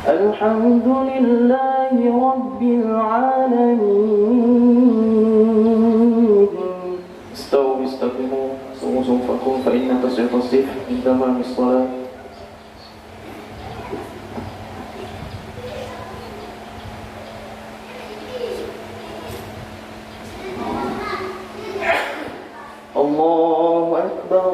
الحمد لله رب العالمين. استووا استقيموا صوموا صنفكم فإن تصيح الصيف من تمام الصلاة. الله أكبر.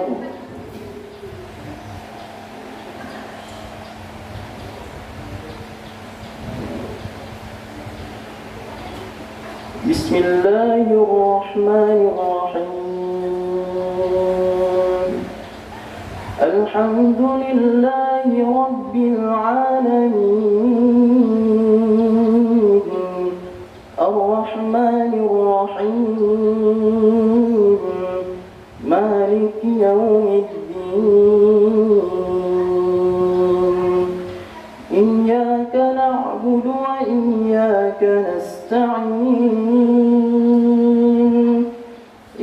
بسم الله الرحمن الرحيم. الحمد لله رب العالمين. الرحمن الرحيم. مالك يوم الدين. إياك نعبد وإياك نستعين.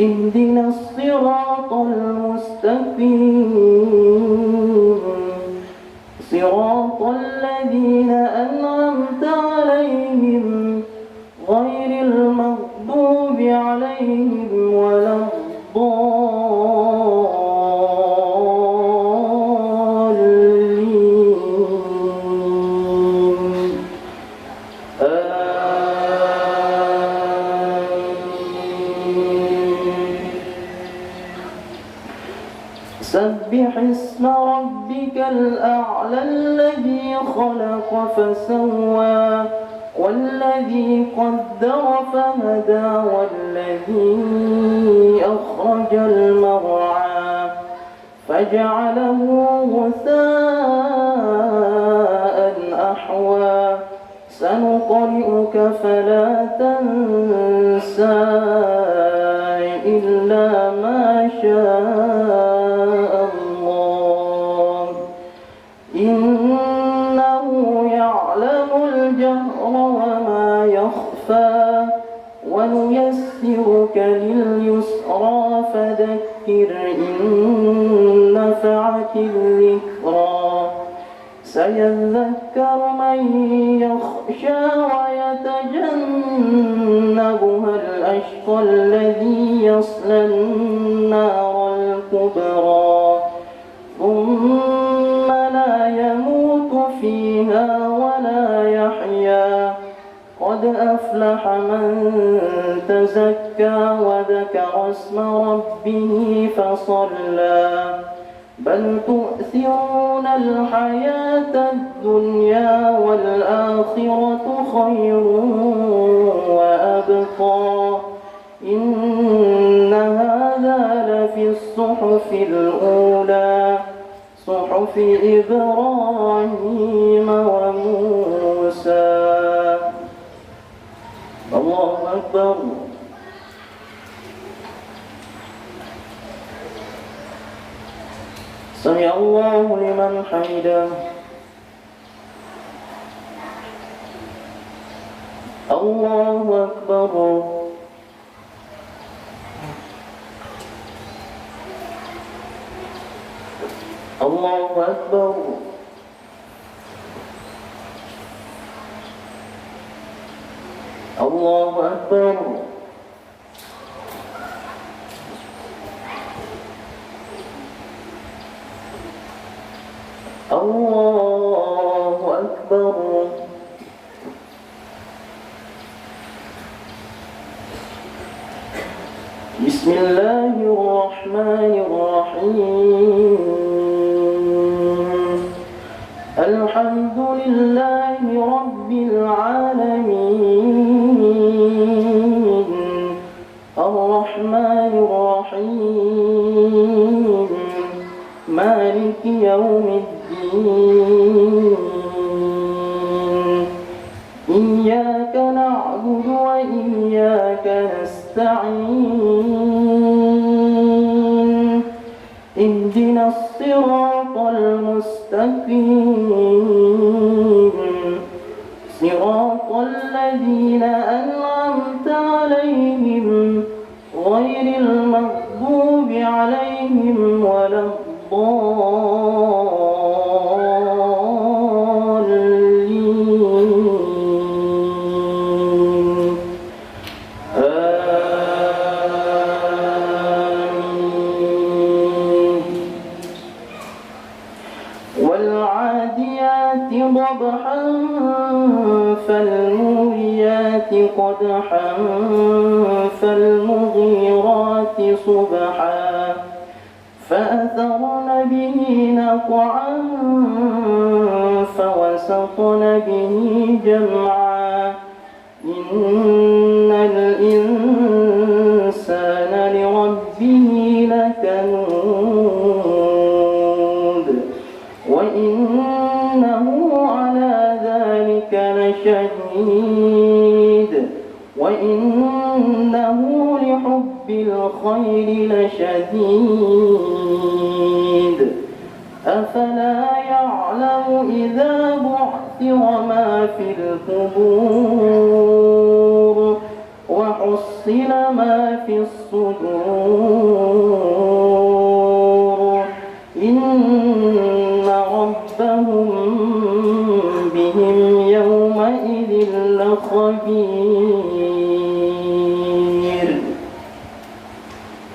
اهدنا الصراط المستقيم. صراط الذين أنعمت عليهم غير المغضوب عليهم ولا الضالين. سبح اسم ربك الأعلى الذي خلق فسوى والذي قدر فهدى والذي أخرج المرعى فجعله غثاء أحوى سنقرئك فلا تنسى إلا ما شاء الله إنه يعلم الجهر وما يخفى ونيسرك لليسرى فذكر إن نفعت الذكرى سيذكر من يخشى ويتجنبها الأشقى الذي يصلى النار الكبرى ثم لا يموت فيها ولا يحيا قد أفلح من تزكى وذكر اسم ربه فصلى بل تؤثرون الحياة الدنيا والآخرة خير وأبقى إن هذا لفي الصحف الأولى صحف إبراهيم وموسى. الله أكبر. سمع الله لمن حمده. الله أكبر. الله أكبر. الله أكبر. الله أكبر. بسم الله الرحمن الرحيم. الحمد لله رب العالمين. الرحمن الرحيم. مالك يوم الدين. إياك نعبد وإياك نستعين. اهدنا الصراط المستقيم. صراط الذين أنعمت عليهم غير المغضوب عليهم ولا الضالين. ضبحا فالموريات قدحا فالمغيرات صبحا فأثرن به نقعا فوسطن به جمعا إن الإنسان لربه لكنود وإنه على ذلك لشهيد وإنه لحب الخير لشديد أفلا يعلم إذا بعثر ما في القبور وحصل ما في الصدور إن ربهم بهم يومئذ لخبير.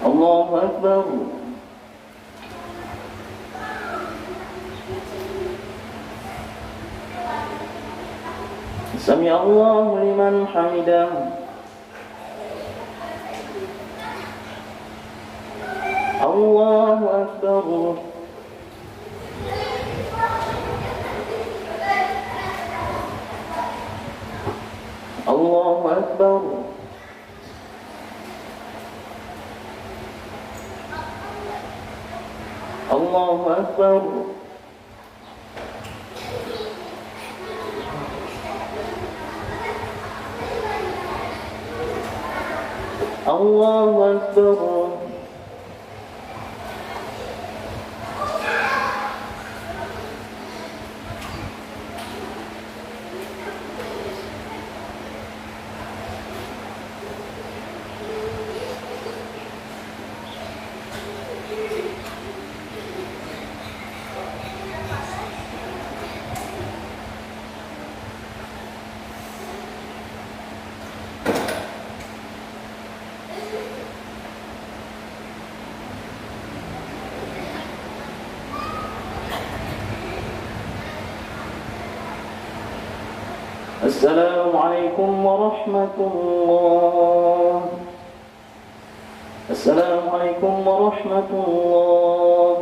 الله أكبر. سمع الله لمن حمده. الله أكبر. الله أكبر. الله أكبر. الله أكبر. السلام عليكم ورحمة الله. السلام عليكم ورحمة الله.